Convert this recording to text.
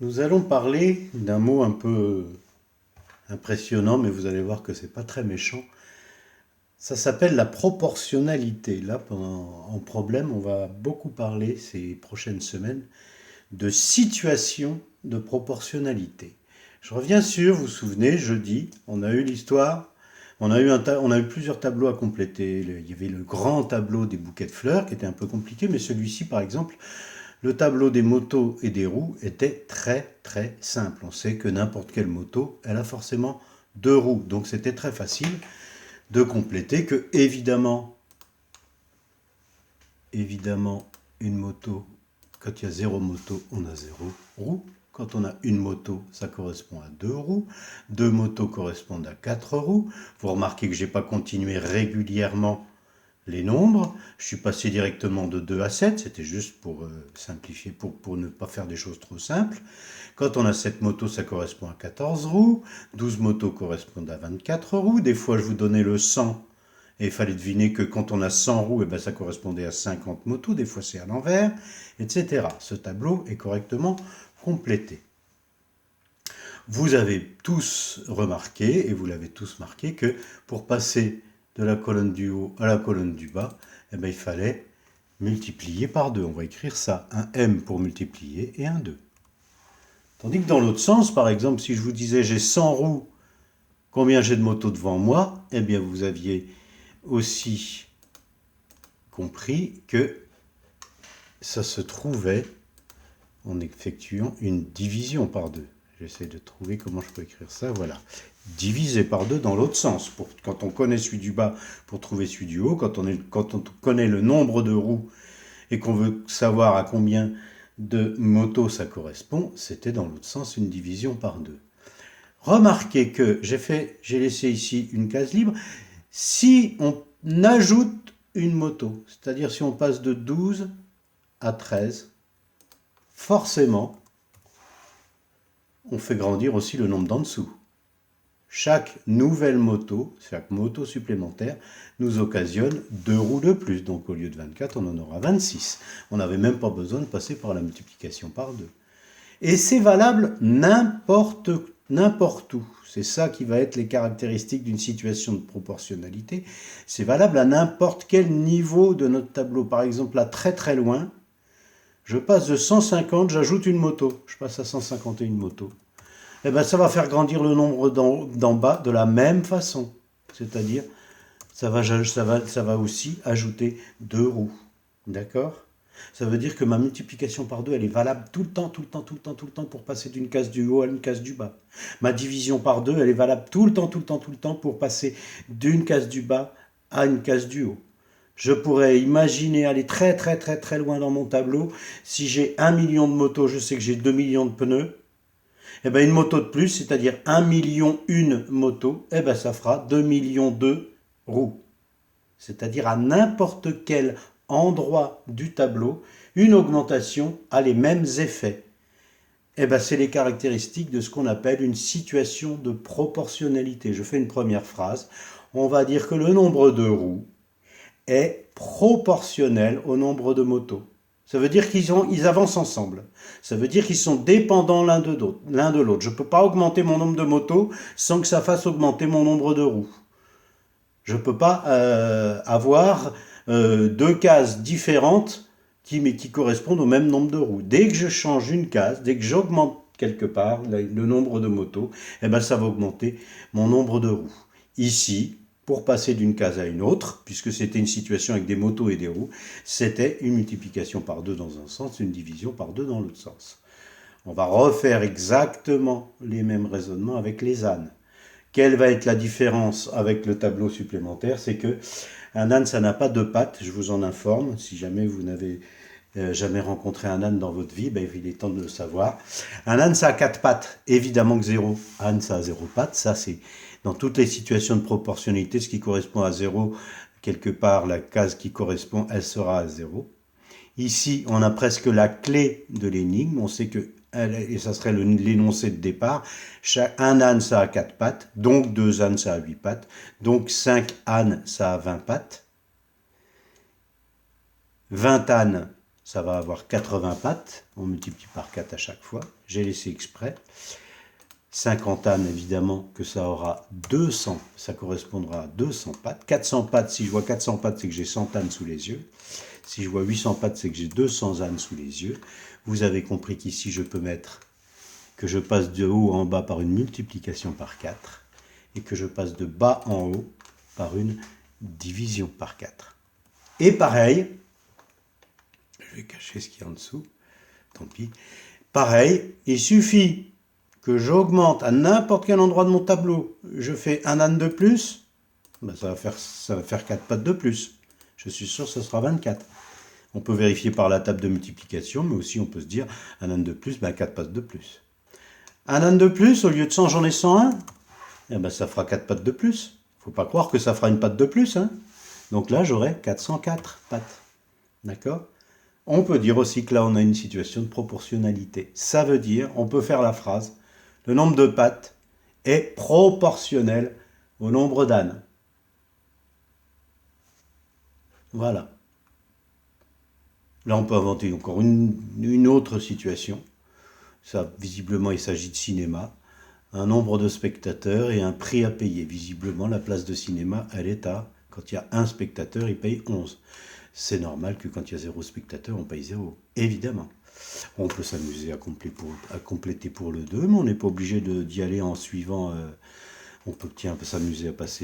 Nous allons parler d'un mot un peu impressionnant, mais vous allez voir que c'est pas très méchant. Ça s'appelle la proportionnalité. Là, en problème, on va beaucoup parler ces prochaines semaines de situation de proportionnalité. Je reviens sur, vous vous souvenez, jeudi, on a eu l'histoire, on a eu plusieurs tableaux à compléter. Il y avait le grand tableau des bouquets de fleurs qui était un peu compliqué, mais celui-ci, par exemple, le tableau des motos et des roues était très très simple. On sait que n'importe quelle moto, elle a forcément deux roues. Donc c'était très facile de compléter que évidemment, une moto, quand il y a zéro moto, on a zéro roue. Quand on a une moto, ça correspond à deux roues. Deux motos correspondent à quatre roues. Vous remarquez que je n'ai pas continué régulièrement les nombres. Je suis passé directement de 2 à 7, c'était juste pour simplifier, pour ne pas faire des choses trop simples. Quand on a 7 motos, ça correspond à 14 roues. 12 motos correspondent à 24 roues. Des fois, je vous donnais le 100 et il fallait deviner que quand on a 100 roues, eh ben, ça correspondait à 50 motos. Des fois, c'est à l'envers, etc. Ce tableau est correctement complété. Vous avez tous remarqué, et vous l'avez tous marqué, que pour passer de la colonne du haut à la colonne du bas, eh ben, il fallait multiplier par 2. On va écrire ça, un M pour multiplier et un 2. Tandis que dans l'autre sens, par exemple, si je vous disais j'ai 100 roues, combien j'ai de motos devant moi, eh bien vous aviez aussi compris que ça se trouvait en effectuant une division par 2. J'essaie de trouver comment je peux écrire ça, voilà. Divisé par 2 dans l'autre sens. Quand on connaît celui du bas pour trouver celui du haut, quand on connaît le nombre de roues et qu'on veut savoir à combien de motos ça correspond, c'était dans l'autre sens une division par 2. Remarquez que j'ai laissé ici une case libre. Si on ajoute une moto, c'est-à-dire si on passe de 12 à 13, forcément, on fait grandir aussi le nombre d'en dessous. Chaque nouvelle moto, chaque moto supplémentaire, nous occasionne 2 roues de plus. Donc au lieu de 24, on en aura 26. On n'avait même pas besoin de passer par la multiplication par 2. Et c'est valable n'importe où. C'est ça qui va être les caractéristiques d'une situation de proportionnalité. C'est valable à n'importe quel niveau de notre tableau. Par exemple, là, très très loin, je passe de 150, j'ajoute une moto. Je passe à 151 motos. Eh bien, ça va faire grandir le nombre d'en bas de la même façon. C'est-à-dire, ça va aussi ajouter deux roues. D'accord? Ça veut dire que ma multiplication par 2, elle est valable tout le temps, tout le temps, tout le temps, tout le temps pour passer d'une case du haut à une case du bas. Ma division par 2, elle est valable tout le temps, tout le temps, tout le temps pour passer d'une case du bas à une case du haut. Je pourrais imaginer aller très très très très loin dans mon tableau. Si j'ai 1 million de motos, je sais que j'ai 2 millions de pneus. Eh bien, une moto de plus, c'est-à-dire 1 million une moto, eh bien, ça fera 2 millions de roues. C'est-à-dire à n'importe quel endroit du tableau, une augmentation a les mêmes effets. Eh bien, c'est les caractéristiques de ce qu'on appelle une situation de proportionnalité. Je fais une première phrase. On va dire que le nombre de roues est proportionnel au nombre de motos. Ça veut dire qu'ils avancent ensemble. Ça veut dire qu'ils sont dépendants l'un de l'autre. Je ne peux pas augmenter mon nombre de motos sans que ça fasse augmenter mon nombre de roues. Je ne peux pas avoir deux cases différentes qui correspondent au même nombre de roues. Dès que je change une case, dès que j'augmente quelque part le nombre de motos, eh ben ça va augmenter mon nombre de roues. Ici, pour passer d'une case à une autre, puisque c'était une situation avec des motos et des roues, c'était une multiplication par 2 dans un sens, une division par 2 dans l'autre sens. On va refaire exactement les mêmes raisonnements avec les ânes. Quelle va être la différence avec le tableau supplémentaire? C'est que un âne, ça n'a pas deux pattes, je vous en informe. Si jamais vous n'avez jamais rencontré un âne dans votre vie, ben, il est temps de le savoir. Un âne, ça a quatre pattes. Évidemment que zéro. Âne, ça a zéro pattes. Ça, c'est dans toutes les situations de proportionnalité, ce qui correspond à zéro, quelque part, la case qui correspond, elle sera à zéro. Ici, on a presque la clé de l'énigme. On sait que, et ça serait l'énoncé de départ, un âne, ça a 4 pattes, donc 2 ânes, ça a 8 pattes, donc 5 ânes, ça a 20 pattes. 20 ânes, ça va avoir 80 pattes. On multiplie par 4 à chaque fois. J'ai laissé exprès. 50 ânes, évidemment, que ça aura 200. Ça correspondra à 200 pattes. 400 pattes, si je vois 400 pattes, c'est que j'ai 100 ânes sous les yeux. Si je vois 800 pattes, c'est que j'ai 200 ânes sous les yeux. Vous avez compris qu'ici, je peux mettre que je passe de haut en bas par une multiplication par 4 et que je passe de bas en haut par une division par 4. Et pareil, je vais cacher ce qu'il y a en dessous, tant pis. Pareil, il suffit que j'augmente à n'importe quel endroit de mon tableau, je fais un âne de plus, ben ça va faire 4 pattes de plus. Je suis sûr que ce sera 24. On peut vérifier par la table de multiplication, mais aussi on peut se dire un âne de plus, ben 4 pattes de plus. Un âne de plus, au lieu de 100, j'en ai 101. Eh ben, ça fera 4 pattes de plus. Faut pas croire que ça fera une patte de plus. Hein. Donc là, j'aurai 404 pattes. D'accord? On peut dire aussi que là, on a une situation de proportionnalité. Ça veut dire, on peut faire la phrase, le nombre de pattes est proportionnel au nombre d'ânes. Voilà. Là, on peut inventer encore une autre situation. Ça, visiblement, il s'agit de cinéma. Un nombre de spectateurs et un prix à payer. Visiblement, la place de cinéma, elle est à, quand il y a un spectateur, il paye 11. C'est normal que quand il y a 0 spectateur, on paye 0. Évidemment. On peut s'amuser à compléter pour le 2, mais on n'est pas obligé d'y aller en suivant. On peut s'amuser à passer